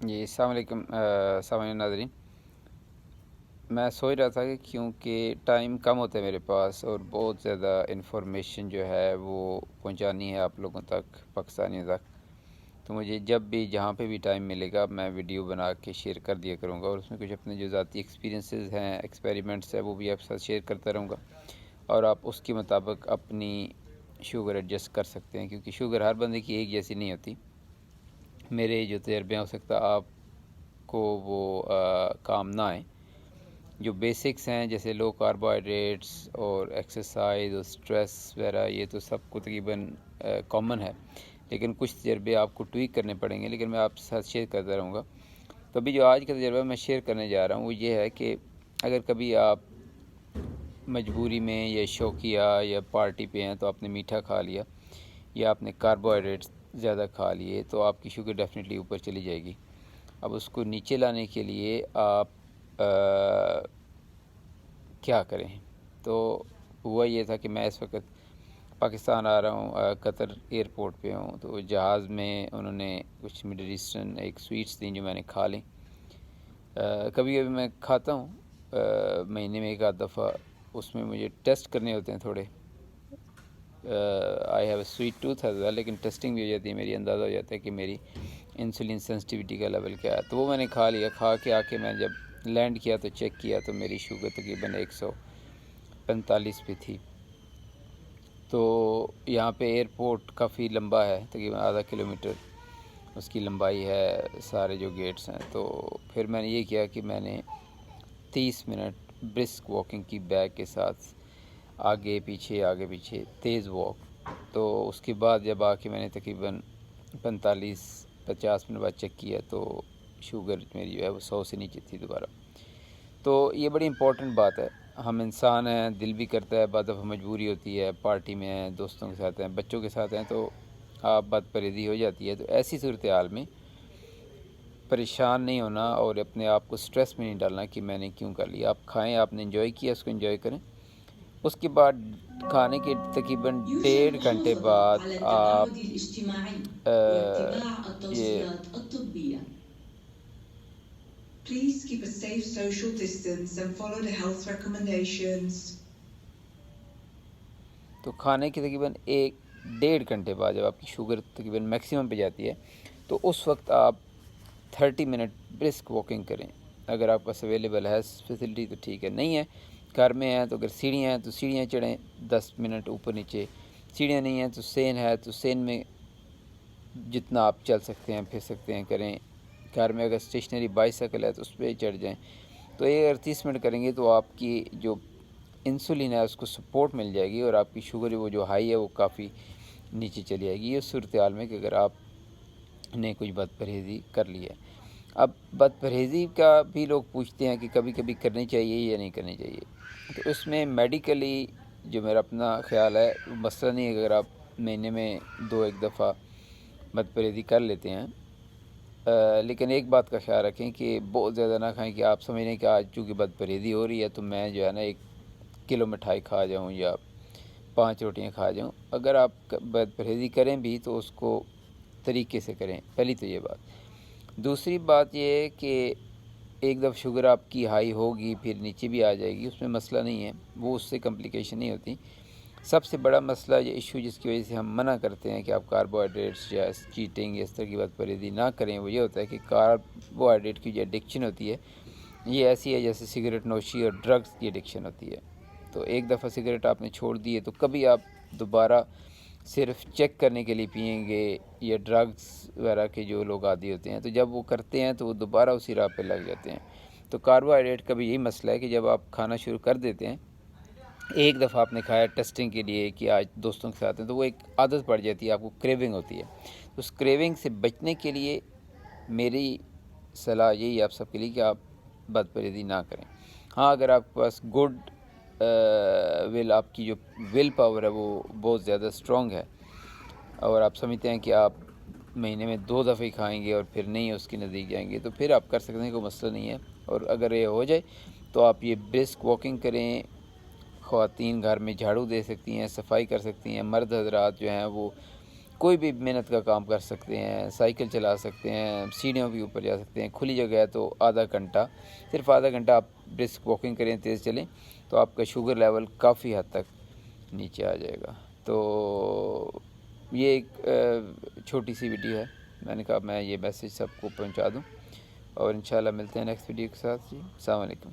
جی السلام علیکم سامعین ناظرین، میں سوچ رہا تھا کہ کیونکہ ٹائم کم ہوتا ہے میرے پاس اور بہت زیادہ انفارمیشن جو ہے وہ پہنچانی ہے آپ لوگوں تک، پاکستانیوں تک، تو مجھے جب بھی جہاں پہ بھی ٹائم ملے گا میں ویڈیو بنا کے شیئر کر دیا کروں گا، اور اس میں کچھ اپنے جو ذاتی ایکسپیرینسز ہیں، ایکسپیریمنٹس ہیں، وہ بھی آپ ساتھ شیئر کرتا رہوں گا، اور آپ اس کے مطابق اپنی شوگر ایڈجسٹ کر سکتے ہیں، کیونکہ شوگر ہر بندے کی ایک جیسی نہیں ہوتی۔ میرے جو تجربے ہو سکتا آپ کو وہ کام نہ آئیں۔ جو بیسکس ہیں جیسے لو کاربوہائیڈریٹس اور ایکسرسائز اور سٹریس وغیرہ، یہ تو سب کو تقریباً کامن ہے، لیکن کچھ تجربے آپ کو ٹویک کرنے پڑیں گے، لیکن میں آپ کے ساتھ شیئر کرتا رہوں گا۔ تو ابھی جو آج کا تجربہ میں شیئر کرنے جا رہا ہوں وہ یہ ہے کہ اگر کبھی آپ مجبوری میں یا شوقیہ یا پارٹی پہ ہیں تو آپ نے میٹھا کھا لیا یا آپ نے کاربوہائیڈریٹس زیادہ کھا لیے، تو آپ کی شوگر ڈیفینیٹلی اوپر چلی جائے گی۔ اب اس کو نیچے لانے کے لیے آپ کیا کریں؟ تو ہوا یہ تھا کہ میں اس وقت پاکستان آ رہا ہوں، قطر ایئرپورٹ پہ ہوں، تو جہاز میں انہوں نے کچھ مڈل ایسٹرن ایک سویٹس دیں جو میں نے کھا لیں۔ کبھی کبھی میں کھاتا ہوں مہینے میں ایک آدھ دفعہ، اس میں مجھے ٹیسٹ کرنے ہوتے ہیں تھوڑے۔ I have a sweet tooth ہے، لیکن ٹیسٹنگ بھی ہو جاتی ہے، میری اندازہ ہو جاتا ہے کہ میری انسولین سینسٹیوٹی کا لیول کیا ہے، تو وہ میں نے کھا لیا۔ کھا کے آ کے میں جب لینڈ کیا تو چیک کیا تو میری شوگر تقریباً 145 پہ تھی۔ تو یہاں پہ ایئرپورٹ کافی لمبا ہے، تقریباً آدھا کلومیٹر اس کی لمبائی ہے، سارے جو گیٹس ہیں۔ تو پھر میں نے یہ کیا کہ میں نے 30 منٹ برسک واکنگ کی، بیگ کے ساتھ آگے پیچھے تیز واک۔ تو اس کے بعد جب آ کے میں نے تقریباً 45-50 منٹ بعد چیک کیا تو شوگر میری جو ہے وہ 100 سے نیچے تھی دوبارہ۔ تو یہ بڑی امپورٹنٹ بات ہے، ہم انسان ہیں، دل بھی کرتا ہے، بعض دفعہ مجبوری ہوتی ہے، پارٹی میں ہیں، دوستوں کے ساتھ ہیں، بچوں کے ساتھ ہیں، تو آپ بد پرہیزی ہو جاتی ہے۔ تو ایسی صورتحال میں پریشان نہیں ہونا اور اپنے آپ کو سٹریس میں نہیں ڈالنا کہ میں نے کیوں کر لیا۔ آپ کھائیں، آپ نے انجوائے کیا، اس کو انجوائے کریں۔ اس کے بعد کھانے کے تقریباً يرجى 1.5 گھنٹے المحافظة بعد على آپ التباعد الاجتماعي آ، واتباع یہ التوصيات الطبية. Please keep a safe social distance and follow the health recommendations. تو کھانے کے تقریباً 1-1.5 گھنٹے بعد جب آپ کی شوگر تقریباً میکسیمم پہ جاتی ہے تو اس وقت آپ 30 منٹ برسک واکنگ کریں۔ اگر آپ پاس اویلیبل ہے فیسلٹی تو ٹھیک ہے، نہیں ہے گھر میں ہیں تو اگر سیڑھیاں ہیں تو سیڑھیاں چڑھیں 10 منٹ اوپر نیچے، سیڑھیاں نہیں ہیں تو سین ہے تو سین میں جتنا آپ چل سکتے ہیں پھر سکتے ہیں کریں۔ گھر میں اگر اسٹیشنری بائیسیکل ہے تو اس پہ چڑھ جائیں۔ تو یہ اگر 30 منٹ کریں گے تو آپ کی جو انسولین ہے اس کو سپورٹ مل جائے گی اور آپ کی شوگر وہ جو ہائی ہے وہ کافی نیچے چلی جائے گی۔ یہ صورتحال میں کہ اگر آپ نے کچھ بد پرہیزی کر لی ہے۔ اب بد پرہیزی کا بھی لوگ پوچھتے ہیں کہ کبھی کبھی کرنی چاہیے یا نہیں کرنی چاہیے، تو اس میں میڈیکلی جو میرا اپنا خیال ہے وہ مسئلہ نہیں ہے۔ اگر آپ مہینے میں 2-1 دفعہ بد پرہیزی کر لیتے ہیں، لیکن ایک بات کا خیال رکھیں کہ بہت زیادہ نہ کھائیں کہ آپ سمجھیں کہ آج چونکہ بد پرہیزی ہو رہی ہے تو میں جو ہے نا 1 کلو مٹھائی کھا جاؤں یا 5 روٹیاں کھا جاؤں۔ اگر آپ بد پرہیزی کریں بھی تو اس کو طریقے سے کریں، پہلی تو یہ بات۔ دوسری بات یہ ہے کہ ایک دفعہ شوگر آپ کی ہائی ہوگی پھر نیچے بھی آ جائے گی، اس میں مسئلہ نہیں ہے، وہ اس سے کمپلیکیشن نہیں ہوتی۔ سب سے بڑا مسئلہ یہ ایشو جس کی وجہ سے ہم منع کرتے ہیں کہ آپ کاربوہائیڈریٹس یا چیٹنگ یا اس طرح کی بد پرہیزی نہ کریں، وہ یہ ہوتا ہے کہ کاربوہائیڈریٹ کی جو ایڈکشن ہوتی ہے یہ ایسی ہے جیسے سگریٹ نوشی اور ڈرگز کی ایڈکشن ہوتی ہے۔ تو ایک دفعہ سگریٹ آپ نے چھوڑ دی ہے تو کبھی آپ دوبارہ صرف چیک کرنے کے لیے پئیں گے، یا ڈرگز وغیرہ کے جو لوگ عادی ہوتے ہیں تو جب وہ کرتے ہیں تو وہ دوبارہ اسی راہ پہ لگ جاتے ہیں۔ تو کاربوہائیڈریٹ کا بھی یہی مسئلہ ہے کہ جب آپ کھانا شروع کر دیتے ہیں، ایک دفعہ آپ نے کھایا ٹیسٹنگ کے لیے کہ آج دوستوں کے ساتھ ہیں، تو وہ ایک عادت پڑ جاتی ہے، آپ کو کریونگ ہوتی ہے۔ تو اس کریونگ سے بچنے کے لیے میری صلاح یہی ہے آپ سب کے لیے کہ آپ بد پرہیزی نہ کریں۔ ہاں اگر آپ کے پاس گڈ آپ کی جو ول پاور ہے وہ بہت زیادہ اسٹرانگ ہے اور آپ سمجھتے ہیں کہ آپ مہینے میں 2 دفعہ ہی کھائیں گے اور پھر نہیں اس کے نزدیک جائیں گے، تو پھر آپ کر سکتے ہیں، کوئی مسئلہ نہیں ہے۔ اور اگر یہ ہو جائے تو آپ یہ برسک واکنگ کریں۔ خواتین گھر میں جھاڑو دے سکتی ہیں، صفائی کر سکتی ہیں، مرد حضرات جو ہیں وہ کوئی بھی محنت کا کام کر سکتے ہیں، سائیکل چلا سکتے ہیں، سیڑھیوں کے اوپر جا سکتے ہیں، کھلی جگہ ہے تو آدھا گھنٹہ، صرف آدھا گھنٹہ آپ برسک واکنگ کریں، تیز چلیں، تو آپ کا شوگر لیول کافی حد تک نیچے آ جائے گا۔ تو یہ ایک چھوٹی سی ویڈیو ہے، میں نے کہا میں یہ میسیج سب کو پہنچا دوں، اور انشاءاللہ ملتے ہیں نیکسٹ ویڈیو کے ساتھ۔ جی السلام علیکم۔